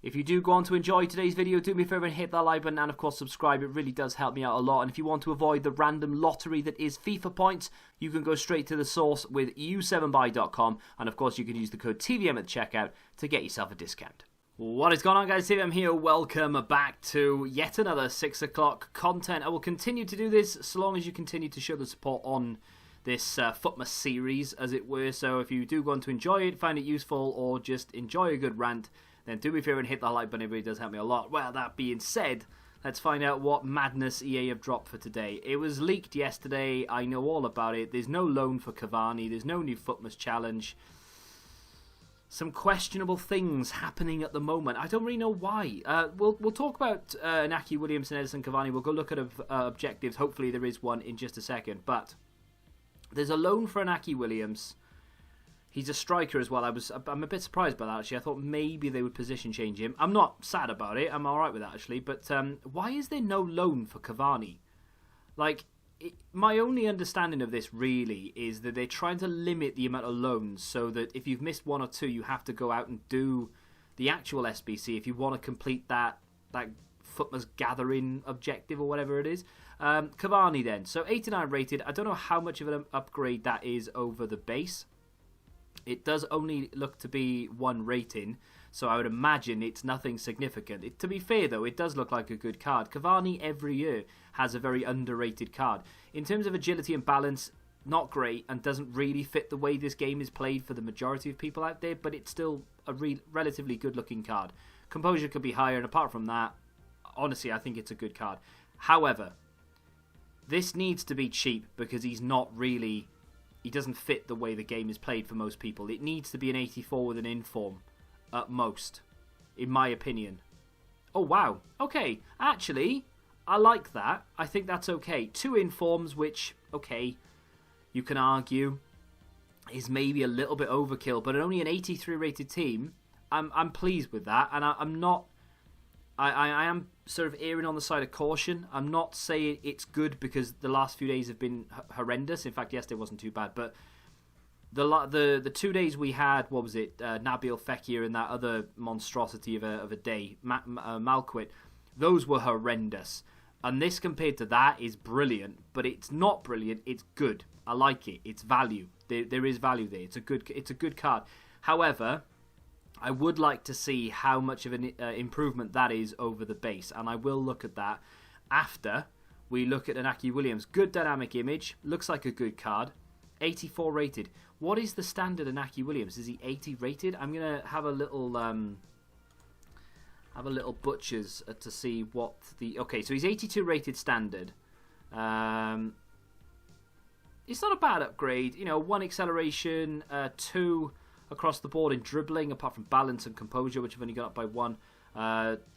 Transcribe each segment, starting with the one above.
If you do go on to enjoy today's video, do me a favour and hit that like button and of course subscribe. It really does help me out a lot. And if you want to avoid the random lottery that is FIFA points, you can go straight to the source with u7buy.com, and of course you can use the code TVM at the checkout to get yourself a discount. What is going on, guys? TVM here. Welcome back to yet another 6 o'clock content. I will continue to do this so long as you continue to show the support on this Futmas series, as it were. So if you do want to enjoy it, find it useful, or just enjoy a good rant, then do me a favour and hit that like button. It really does help me a lot. Well, that being said, let's find out what madness EA have dropped for today. It was leaked yesterday. I know all about it. There's no loan for Cavani. There's no new Futmas challenge. Some questionable things happening at the moment. I don't really know why. We'll talk about Inaki Williams and Edison Cavani. We'll go look at objectives. Hopefully there is one in just a second. But there's a loan for Inaki Williams. He's a striker as well. I'm a bit surprised by that, actually. I thought maybe they would position change him. I'm not sad about it. I'm alright with that, actually. But why is there no loan for Cavani? Like, my only understanding of this, really, is that they're trying to limit the amount of loans so that if you've missed one or two, you have to go out and do the actual SBC if you want to complete that Futmas gathering objective or whatever it is. Cavani, then. So, 89 rated. I don't know how much of an upgrade that is over the base. It does only look to be 1 rating, so I would imagine it's nothing significant. To be fair, though, it does look like a good card. Cavani, every year, has a very underrated card. In terms of agility and balance, not great, and doesn't really fit the way this game is played for the majority of people out there, but it's still a relatively good-looking card. Composure could be higher, and apart from that, honestly, I think it's a good card. However, this needs to be cheap because he's not really... He doesn't fit the way the game is played for most people. It needs to be an 84 with an inform, at most, in my opinion. Oh, wow. Okay, actually, I like that. I think that's okay. 2 informs, which, okay, you can argue is maybe a little bit overkill, but only an 83 rated team, I'm pleased with that, and I'm not... I am sort of erring on the side of caution. I'm not saying it's good because the last few days have been horrendous. In fact, yesterday wasn't too bad. But the 2 days we had, what was it, Nabil Fekir and that other monstrosity of a day, Malquit, those were horrendous. And this compared to that is brilliant. But it's not brilliant. It's good. I like it. It's value. There is value there. It's a good card. However, I would like to see how much of an improvement that is over the base, and I will look at that after we look at Inaki Williams. Good dynamic image, looks like a good card. 84 rated. What is the standard Inaki Williams? Is he 80 rated? I'm gonna have a little butchers to see what the... Okay, so he's 82 rated standard. It's not a bad upgrade. You know, 1 acceleration, 2 across the board in dribbling, apart from balance and composure, which have only gone up by 1.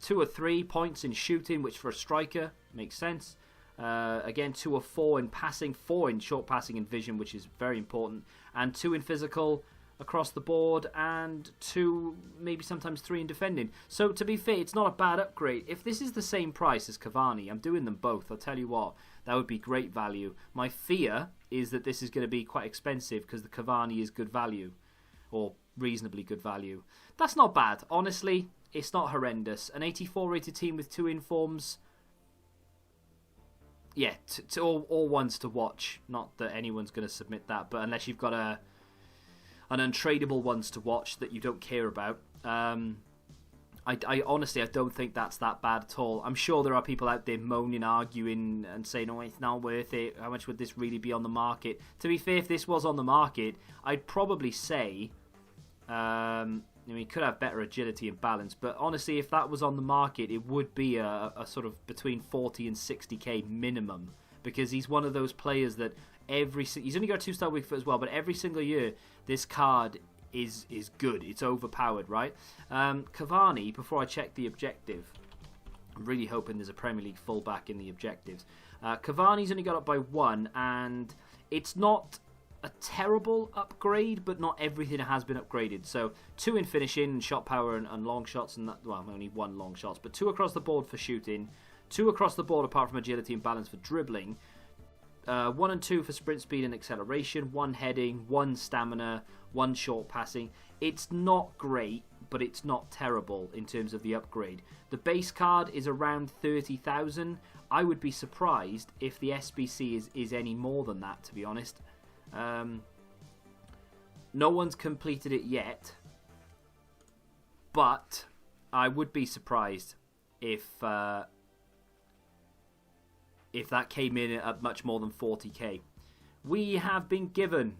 2 or 3 points in shooting, which for a striker makes sense. Again, 2 or 4 in passing, 4 in short passing and vision, which is very important, and 2 in physical across the board, and 2, maybe sometimes 3 in defending. So to be fair, it's not a bad upgrade. If this is the same price as Cavani, I'm doing them both. I'll tell you what, that would be great value. My fear is that this is going to be quite expensive because the Cavani is good value, or reasonably good value. That's not bad. Honestly, it's not horrendous. An 84 rated team with 2 informs. Yeah, all ones to watch. Not that anyone's going to submit that, but unless you've got an untradeable ones to watch that you don't care about. I honestly, I don't think that's that bad at all. I'm sure there are people out there moaning, arguing, and saying, oh, it's not worth it. How much would this really be on the market? To be fair, if this was on the market, I'd probably say... I mean, he could have better agility and balance, but honestly, if that was on the market, it would be a sort of between 40 and 60k minimum, because he's one of those players that he's only got a 2-star weak foot as well, but every single year this card is good. It's overpowered, right? Cavani, before I check the objective, I'm really hoping there's a Premier League fullback in the objectives. Cavani's only got up by 1, and it's not a terrible upgrade, but not everything has been upgraded. So 2 in finishing, shot power and long shots, and that, well, only 1 long shots, but 2 across the board for shooting, 2 across the board apart from agility and balance for dribbling, 1 and 2 for sprint speed and acceleration, 1 heading, 1 stamina, 1 short passing. It's not great, but it's not terrible in terms of the upgrade. The base card is around 30,000. I would be surprised if the SBC is any more than that, to be honest. No one's completed it yet, but I would be surprised if that came in at much more than 40k. We have been given...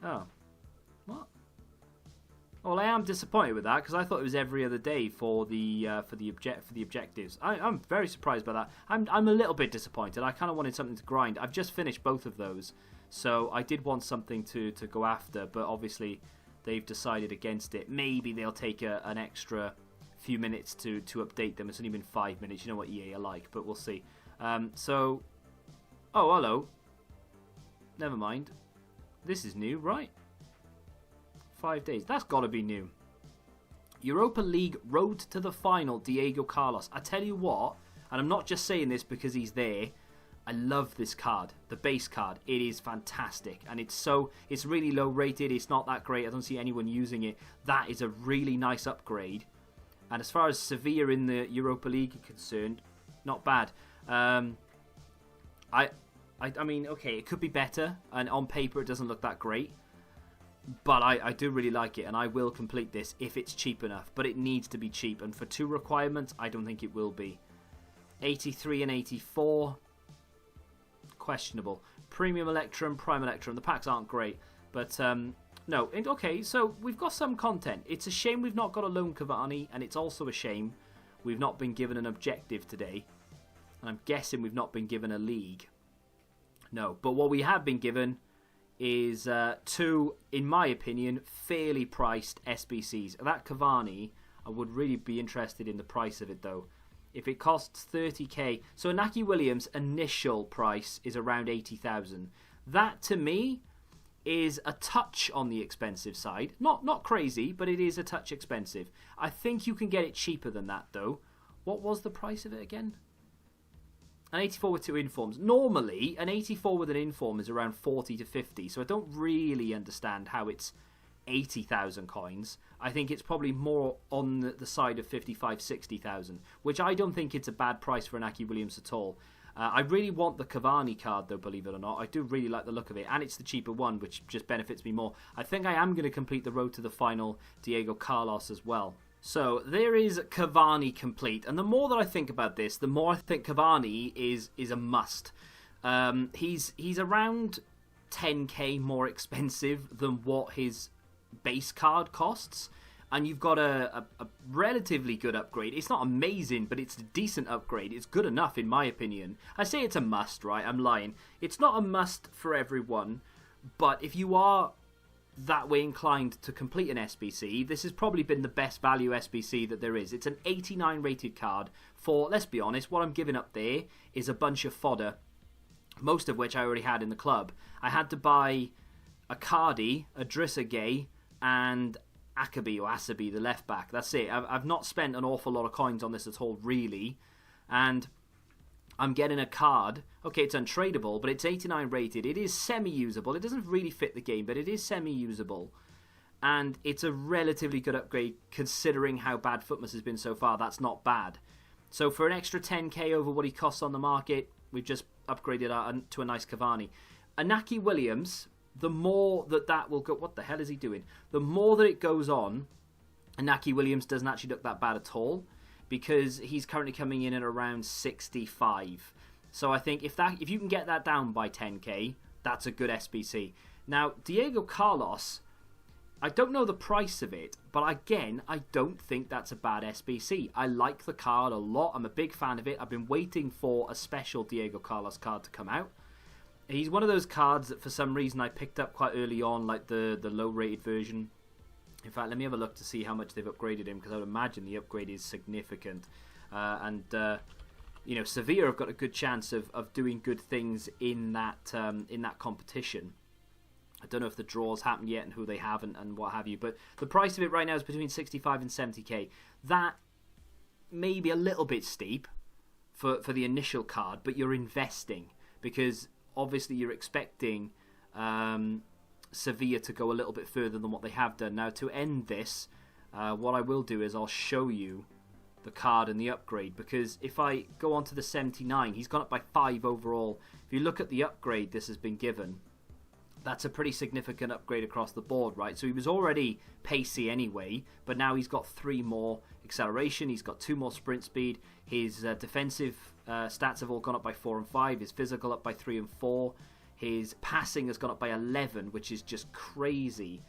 Oh. What? Well, I am disappointed with that because I thought it was every other day for the objectives. I'm very surprised by that. I'm a little bit disappointed. I kind of wanted something to grind. I've just finished both of those, so I did want something to go after, but obviously they've decided against it. Maybe they'll take an extra few minutes to update them. It's only been 5 minutes. You know what EA are like, but we'll see. So, oh, hello. Never mind. This is new, right? 5 days. That's got to be new. Europa League road to the final, Diego Carlos. I tell you what, and I'm not just saying this because he's there, I love this card, the base card. It is fantastic, and it's really low rated. It's not that great. I don't see anyone using it. That is a really nice upgrade. And as far as Sevilla in the Europa League are concerned, not bad. I mean, okay, it could be better, and on paper it doesn't look that great. But I do really like it, and I will complete this if it's cheap enough. But it needs to be cheap, and for 2 requirements, I don't think it will be. 83 and 84, questionable. Premium Electrum, Prime Electrum, the packs aren't great. But, no, okay, so we've got some content. It's a shame we've not got a lone Cavani, and it's also a shame we've not been given an objective today. And I'm guessing we've not been given a league. No, but what we have been given is 2, in my opinion, fairly priced SBCs. That Cavani, I would really be interested in the price of it, though. If it costs 30k... So Inaki Williams' initial price is around 80,000. That, to me, is a touch on the expensive side. Not crazy, but it is a touch expensive. I think you can get it cheaper than that, though. What was the price of it again? An 84 with 2 informs. Normally, an 84 with an inform is around 40 to 50, so I don't really understand how it's 80,000 coins. I think it's probably more on the side of 55, 60,000, which I don't think it's a bad price for Inaki Williams at all. I really want the Cavani card, though, believe it or not. I do really like the look of it, and it's the cheaper one, which just benefits me more. I think I am going to complete the road to the final Diego Carlos as well. So, there is Cavani complete, and the more that I think about this, the more I think Cavani is a must. He's around 10k more expensive than what his base card costs, and you've got a relatively good upgrade. It's not amazing, but it's a decent upgrade. It's good enough, in my opinion. I say it's a must, right? I'm lying. It's not a must for everyone, but if you are that way inclined to complete an SBC, this has probably been the best value SBC that there is. It's an 89 rated card for, let's be honest, what I'm giving up there is a bunch of fodder, most of which I already had in the club. I had to buy a Cardi, a Drissagay, and Asabi, the left back. That's it. I've not spent an awful lot of coins on this at all, really, and I'm getting a card. Okay, it's untradeable, but it's 89 rated. It is semi-usable. It doesn't really fit the game, but it is semi-usable. And it's a relatively good upgrade considering how bad Futmas has been so far. That's not bad. So for an extra 10k over what he costs on the market, we've just upgraded to a nice Cavani. Inaki Williams, the more that will go... What the hell is he doing? The more that it goes on, Inaki Williams doesn't actually look that bad at all, because he's currently coming in at around 65. So I think if you can get that down by 10k, that's a good SBC. Now, Diego Carlos, I don't know the price of it, but again, I don't think that's a bad SBC. I like the card a lot. I'm a big fan of it. I've been waiting for a special Diego Carlos card to come out. He's one of those cards that for some reason I picked up quite early on, like the low-rated version. In fact, let me have a look to see how much they've upgraded him, because I would imagine the upgrade is significant. You know, Sevilla have got a good chance of doing good things in that competition. I don't know if the draws happened yet and who they have and what have you, but the price of it right now is between 65 and 70k. That may be a little bit steep for the initial card, but you're investing, because obviously you're expecting Sevilla to go a little bit further than what they have done. Now, to end this, what I will do is I'll show you the card and the upgrade, because if I go on to the 79, he's gone up by 5 overall. If you look at the upgrade this has been given, that's a pretty significant upgrade across the board, right? So he was already pacey anyway, but now he's got 3 more acceleration, he's got 2 more sprint speed, his defensive stats have all gone up by 4 and 5, his physical up by 3 and 4, his passing has gone up by 11, which is just crazy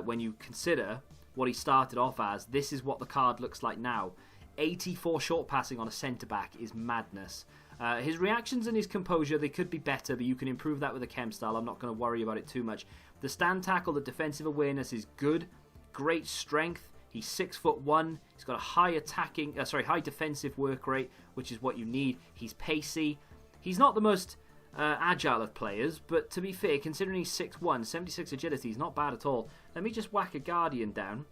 when you consider what he started off as. This is what the card looks like now. 84 short passing on a centre-back is madness. His reactions and his composure, they could be better, but you can improve that with a chem style. I'm not going to worry about it too much. The stand tackle, the defensive awareness is good. Great strength. He's 6'1". He's got a high high defensive work rate, which is what you need. He's pacey. He's not the most agile of players, but to be fair, considering he's 6'1", 76 agility, he's not bad at all. Let me just whack a Guardian down.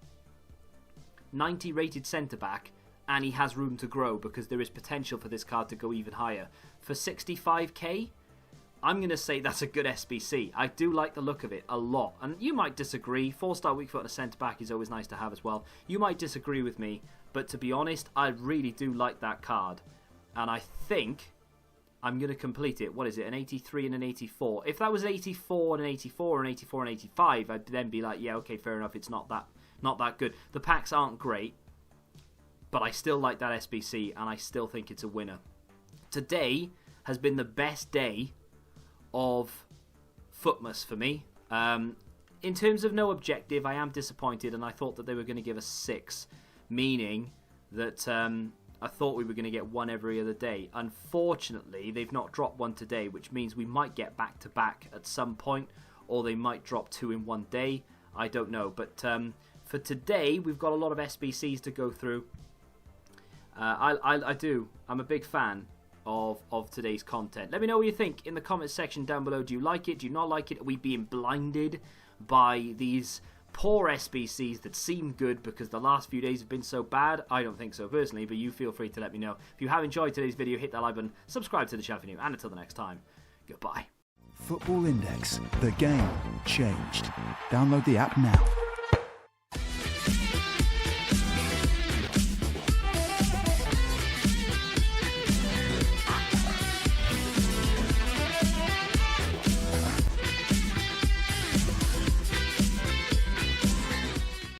90 rated centre-back. And he has room to grow because there is potential for this card to go even higher. For 65k, I'm going to say that's a good SBC. I do like the look of it a lot. And you might disagree. 4-star weak foot and a centre-back is always nice to have as well. You might disagree with me, but to be honest, I really do like that card. And I think I'm going to complete it. What is it, an 83 and an 84? If that was 84 and an 84 and 84 and 85, I'd then be like, yeah, okay, fair enough, it's not that good. The packs aren't great, but I still like that SBC, and I still think it's a winner. Today has been the best day of Futmas for me. In terms of no objective, I am disappointed, and I thought that they were going to give us 6, meaning that I thought we were going to get 1 every other day. Unfortunately, they've not dropped 1 today, which means we might get back-to-back at some point, or they might drop 2 in 1 day. I don't know, but for today, we've got a lot of SBCs to go through. I do. I'm a big fan of today's content. Let me know what you think in the comments section down below. Do you like it? Do you not like it? Are we being blinded by these poor SBCs that seem good because the last few days have been so bad? I don't think so personally, but you feel free to let me know. If you have enjoyed today's video, hit that like button, subscribe to the channel if you're new, and until the next time, goodbye. Football Index. The game changed. Download the app now.